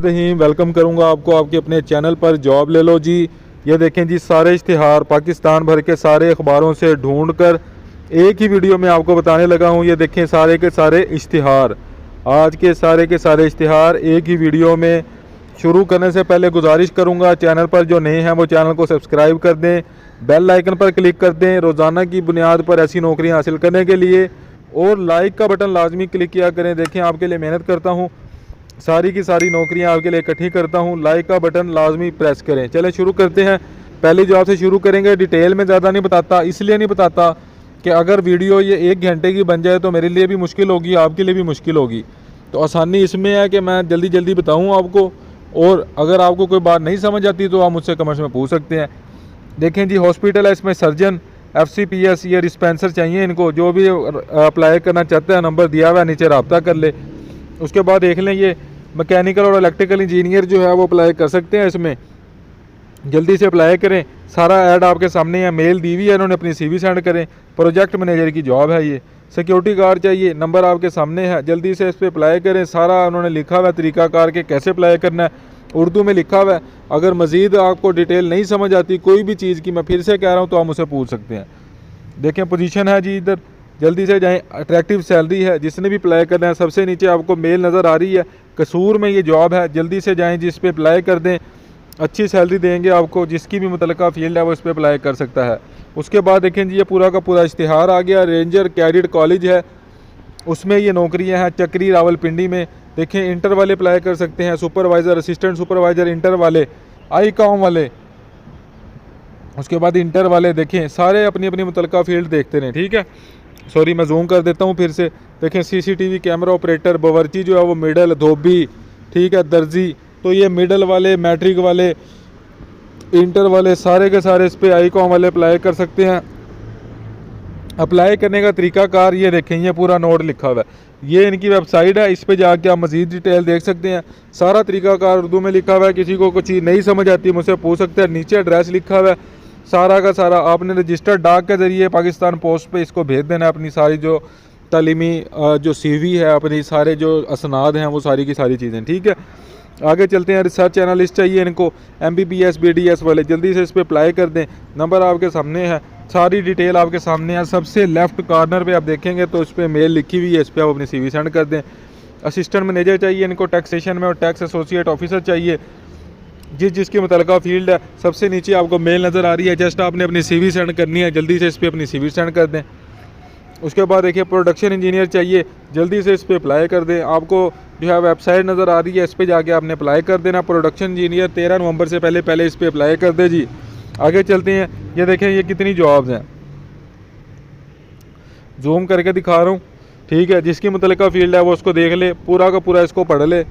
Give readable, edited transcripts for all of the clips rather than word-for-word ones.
ही welcome करूंगा आपको आपके अपने चैनल पर जॉब ले लो जी। ये देखें जी, सारे इश्तिहार पाकिस्तान भर के सारे अखबारों से ढूंढ कर एक ही वीडियो में आपको बताने लगा हूं। ये देखें सारे के सारे इश्तिहार, आज के सारे इश्तिहार एक ही वीडियो में। शुरू करने से पहले गुजारिश करूंगा, चैनल पर जो नए हैं वो चैनल को सब्सक्राइब कर दें, बेल आइकन पर क्लिक कर दें रोज़ाना की बुनियाद पर ऐसी नौकरियां हासिल करने के लिए, और लाइक का बटन लाजमी क्लिक किया करें। देखें आपके लिए मेहनत करता हूँ, सारी की सारी नौकरियां आपके लिए इकट्ठी करता हूं। लाइक का बटन लाजमी प्रेस करें। चले शुरू करते हैं, पहली जॉब से शुरू करेंगे। डिटेल में ज़्यादा नहीं बताता, इसलिए नहीं बताता कि अगर वीडियो ये 1 घंटे की बन जाए तो मेरे लिए भी मुश्किल होगी, आपके लिए भी मुश्किल होगी। तो आसानी इसमें है कि मैं जल्दी जल्दी बताऊँ आपको, और अगर आपको कोई बात नहीं समझ आती तो आप मुझसे कमेंट्स में पूछ सकते हैं। देखें जी, हॉस्पिटल है, इसमें सर्जन, FCPS ये डिस्पेंसर चाहिए इनको। जो भी अप्लाई करना चाहता है नंबर दिया हुआ है नीचे, रब्ता कर ले। उसके बाद देख लें, ये मैकेनिकल और इलेक्ट्रिकल इंजीनियर जो है वो अप्लाई कर सकते हैं। इसमें जल्दी से अप्लाई करें, सारा ऐड आपके सामने है, मेल दी हुई है, इन्होंने अपनी CV सेंड करें। प्रोजेक्ट मैनेजर की जॉब है ये। सिक्योरिटी गार्ड चाहिए, नंबर आपके सामने है, जल्दी से इस पर अप्लाई करें। सारा उन्होंने लिखा हुआ है तरीकाकार के कैसे अप्लाई करना है, उर्दू में लिखा हुआ है। अगर मज़ीद आपको डिटेल नहीं समझ आती कोई भी चीज़ की, मैं फिर से कह रहा हूँ, तो आप मुझसे पूछ सकते हैं। देखें पोजीशन है जी इधर, जल्दी से जाएं। अट्रैक्टिव सैलरी है, जिसने भी अप्लाई करना है। सबसे नीचे आपको मेल नज़र आ रही है, कसूर में ये जॉब है। जल्दी से जाएं, जिस पे अप्लाई कर दें, अच्छी सैलरी देंगे आपको। जिसकी भी मुतलका फील्ड है वो इस पर अप्लाई कर सकता है। उसके बाद देखें जी, ये पूरा का पूरा इश्तिहार आ गया। रेंजर कैडेट कॉलेज है, उसमें ये नौकरियाँ हैं चक्री रावलपिंडी में। देखें इंटर वाले अप्लाई कर सकते हैं, सुपरवाइज़र, असिस्टेंट सुपरवाइज़र, इंटर वाले, ICOM वाले। उसके बाद इंटर वाले देखें सारे अपनी अपनी मुतलका फील्ड देखते रहें, ठीक है। सॉरी, मैं जूम कर देता हूँ फिर से। देखें CCTV कैमरा ऑपरेटर, बावर्ची जो है वो मिडल, धोबी, ठीक है, दर्जी। तो ये मिडल वाले, मैट्रिक वाले, इंटर वाले सारे के सारे इस पर ICOM वाले अप्लाई कर सकते हैं। अप्लाई करने का तरीकाकार ये देखें, ये पूरा नोट लिखा हुआ है। ये इनकी वेबसाइट है, इस पे जाके आप मज़ीद डिटेल देख सकते हैं। सारा तरीकाकार उर्दू में लिखा हुआ है। किसी को कुछ चीज़ नहीं समझ आती मुझसे पूछ सकते हैं। नीचे एड्रेस लिखा हुआ है, सारा का सारा आपने रजिस्टर्ड डाक के ज़रिए पाकिस्तान पोस्ट पे इसको भेज देना है। अपनी सारी जो तालीमी जो CV है, अपनी सारे जो असनाद हैं, वो सारी की सारी चीज़ें, ठीक है। आगे चलते हैं। रिसर्च एनालिस्ट चाहिए इनको, MBBS BDS वाले। जल्दी से इस पर अप्लाई कर दें, नंबर आपके सामने है, सारी डिटेल आपके सामने है। सबसे लेफ़्ट कॉर्नर पे आप देखेंगे तो इस पर मेल लिखी हुई है, इस पर आप अपनी CV सेंड कर दें। असिस्टेंट मैनेजर चाहिए इनको टैक्सेशन में, और टैक्स एसोसिएट ऑफिसर चाहिए, जिसकी मुतलका फील्ड है। सबसे नीचे आपको मेल नज़र आ रही है, जस्ट आपने अपनी CV सेंड करनी है। जल्दी से इस पर अपनी CV सेंड कर दें। उसके बाद देखिए प्रोडक्शन इंजीनियर चाहिए, जल्दी से इस पर अप्लाई कर दें। आपको जो है वेबसाइट नज़र आ रही है, इस पर जाके आपने अप्लाई कर देना। प्रोडक्शन इंजीनियर 13 नवंबर से पहले इस पर अप्लाई कर दे जी। आगे चलते हैं। ये देखें ये कितनी जॉब्स हैं, जूम करके दिखा रहा हूँ, ठीक है। जिसकी मुतलका फील्ड है वो उसको देख ले, पूरा का पूरा इसको पढ़ ले।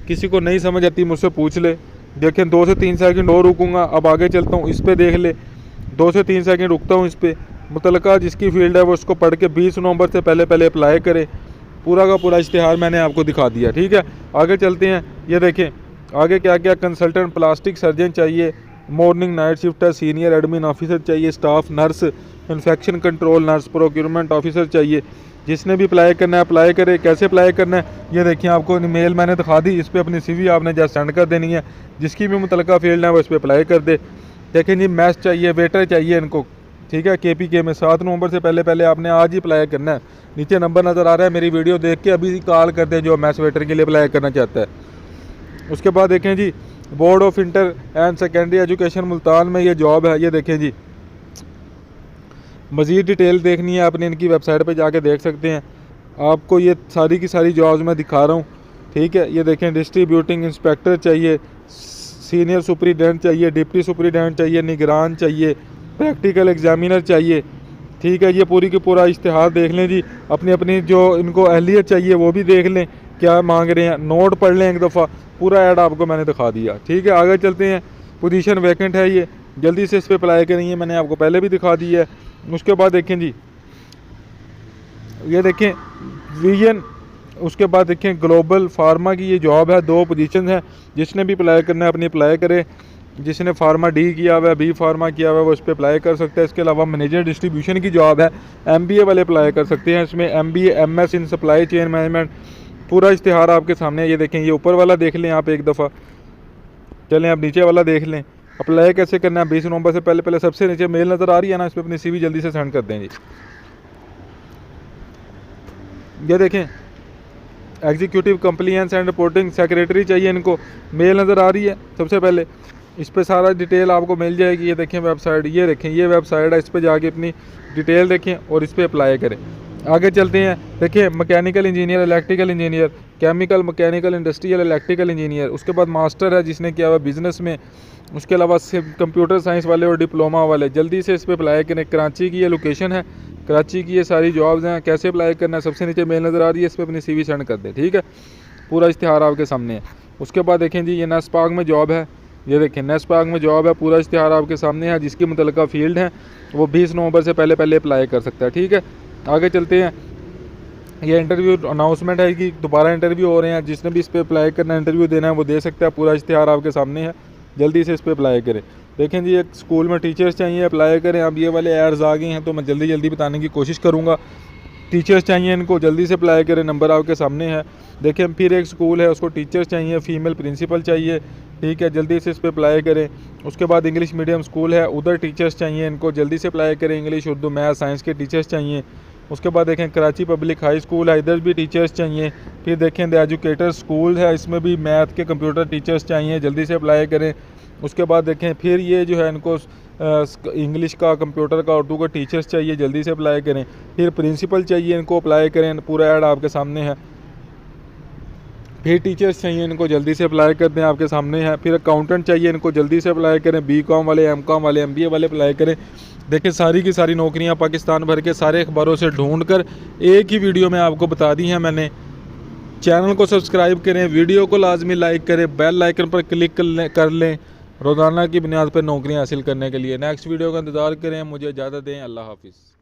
किसी को नहीं समझ आती मुझसे पूछ ले। देखें 2 से 3 सेकंड और रुकूंगा, अब आगे चलता हूँ। इस पर देख ले, 2 से 3 सेकंड रुकता हूँ इस पर। मुतलका जिसकी फील्ड है वो उसको पढ़ के 20 नवंबर से पहले अप्लाई करे। पूरा का पूरा इश्तिहार मैंने आपको दिखा दिया, ठीक है। आगे चलते हैं। ये देखें आगे क्या क्या, कंसल्टेंट प्लास्टिक सर्जन चाहिए, मॉर्निंग नाइट शिफ्ट है, सीनियर एडमिन ऑफिसर चाहिए, staff nurse, infection control nurse, procurement officer चाहिए। जिसने भी अप्लाई करना है अप्लाई करे। कैसे अप्लाई करना है ये देखिए, आपको मेल मैंने दिखा दी, इस पर अपनी CV आपने जस्ट सेंड कर देनी है। जिसकी भी मुतलका फील्ड है वो इस पर अप्लाई कर दे। देखें जी, मैथ्स चाहिए, वेटर चाहिए इनको, ठीक है। KPK में 7 नवंबर से पहले आपने आज ही अप्लाई करना है। नीचे नंबर नज़र आ रहा है, मेरी वीडियो देख के अभी कॉल कर दें जो मैथ्स वेटर के लिए अप्लाई करना चाहता है। उसके बाद देखें जी, board of inter and secondary education Multan में ये जॉब है। ये देखें जी, मज़ीद डिटेल देखनी है आपने इनकी वेबसाइट पे जाके देख सकते हैं। आपको ये सारी की सारी जॉब्स मैं दिखा रहा हूँ, ठीक है। ये देखें डिस्ट्रीब्यूटिंग इंस्पेक्टर चाहिए, सीनियर सुपरिटेंडेंट चाहिए, डिप्टी सुपरिटेंडेंट चाहिए, निगरान चाहिए, प्रैक्टिकल एग्जामिनर चाहिए, ठीक है। ये पूरी की पूरा इश्तिहार देख लें जी। अपनी अपनी जो इनको अहलियत चाहिए वो भी देख लें, क्या मांग रहे हैं, नोट पढ़ लें एक दफ़ा। पूरा ऐड आपको मैंने दिखा दिया, ठीक है। आगे चलते हैं। पोजीशन वैकेंट है ये, जल्दी से इस पर अप्लाई करेंगे, मैंने आपको पहले भी दिखा दी है। उसके बाद देखें जी, ये देखें विजन। उसके बाद देखें ग्लोबल फार्मा की ये जॉब है, 2 पोजीशन है। जिसने भी अप्लाई करना है अपनी अप्लाई करे। जिसने फार्मा D किया हुआ है, B फार्मा किया हुआ है, वो इस पर अप्लाई कर सकता है। इसके अलावा मैनेजर डिस्ट्रीब्यूशन की जॉब है, MBA वाले अप्लाई कर सकते हैं। इसमें MBA MS in supply chain management, पूरा इश्तिहार आपके सामने है। ये देखें, ये ऊपर वाला देख लें आप एक दफ़ा, चलें आप नीचे वाला देख लें। अप्लाई कैसे करना है, 20 नवंबर से पहले सबसे नीचे मेल नज़र आ रही है ना, इस पर अपनी CV जल्दी से सेंड कर दें जी। ये देखें, executive compliance and reporting secretary चाहिए इनको, मेल नज़र आ रही है। सबसे पहले इस पर सारा डिटेल आपको मिल जाएगी। ये देखें वेबसाइट, ये देखें ये वेबसाइट है, इस पर जाके अपनी डिटेल देखें और इस पर अप्लाई करें। आगे चलते हैं, देखिए mechanical engineer, electrical engineer, chemical, mechanical, industrial, electrical engineer, उसके बाद मास्टर है जिसने किया हुआ बिज़नेस में, उसके अलावा कंप्यूटर साइंस वाले और डिप्लोमा वाले, जल्दी से इस पर अप्लाई करें। कराची की ये लोकेशन है, कराची की ये सारी जॉब्स हैं। कैसे अप्लाई करना है, सबसे नीचे मेल नज़र आ रही है, इस पर अपनी CV सेंड कर दें, ठीक है। पूरा इश्तिहार आपके सामने है। उसके बाद देखें जी, ये नेस्पाग में जॉब है, ये देखें नेस्पाग में जॉब है, पूरा इश्तिहार आपके सामने है। जिसकी मुतल्लिका फील्ड है वो 20 नवंबर से पहले अप्लाई कर सकता है, ठीक है। आगे चलते हैं, ये इंटरव्यू अनाउंसमेंट है कि दोबारा इंटरव्यू हो रहे हैं। जिसने भी इस पर अप्लाई करना है, इंटरव्यू देना है, वो दे सकता है। पूरा इश्तिहार आपके सामने है, जल्दी से इस पर अप्लाई करें। देखें जी, एक स्कूल में टीचर्स चाहिए, अप्लाई करें। अब ये वाले एड्स आ गए हैं तो मैं जल्दी बताने की कोशिश करूँगा। टीचर्स चाहिए इनको, जल्दी से अप्लाई करें, नंबर आपके सामने है। देखें, फिर एक स्कूल है, उसको टीचर्स चाहिए, फ़ीमेल प्रिंसिपल चाहिए, ठीक है, जल्दी से इस पर अप्लाई करें। उसके बाद इंग्लिश मीडियम स्कूल है, उधर टीचर्स चाहिए इनको, जल्दी से अप्लाई करें। इंग्लिश, उर्दू, मैथ, साइंस के टीचर्स चाहिए। उसके बाद देखें कराची पब्लिक हाई स्कूल है, इधर भी टीचर्स चाहिए। फिर देखें द एजुकेटर स्कूल है, इसमें भी मैथ के कंप्यूटर टीचर्स चाहिए, जल्दी से अप्लाई करें। उसके बाद देखें, फिर ये जो है इनको इंग्लिश का, कंप्यूटर का, उर्दू का टीचर्स चाहिए, जल्दी से अप्लाई करें। फिर प्रिंसिपल चाहिए इनको, अप्लाई करें, पूरा ऐड आपके सामने है। फिर टीचर्स चाहिए इनको, जल्दी से अप्लाई कर दें, आपके सामने है। फिर अकाउंटेंट चाहिए इनको, जल्दी से अप्लाई करें। BCom वाले, MCom वाले, MBA वाले अप्लाई करें। देखिए सारी की सारी नौकरियां पाकिस्तान भर के सारे अखबारों से ढूंढ कर एक ही वीडियो में आपको बता दी हैं मैंने। चैनल को सब्सक्राइब करें, वीडियो को लाजमी लाइक करें, बेल आइकन पर क्लिक कर लें रोज़ाना की बुनियाद पर नौकरियां हासिल करने के लिए। नेक्स्ट वीडियो का इंतज़ार करें, मुझे इजाज़त दें, अल्लाह हाफिज़।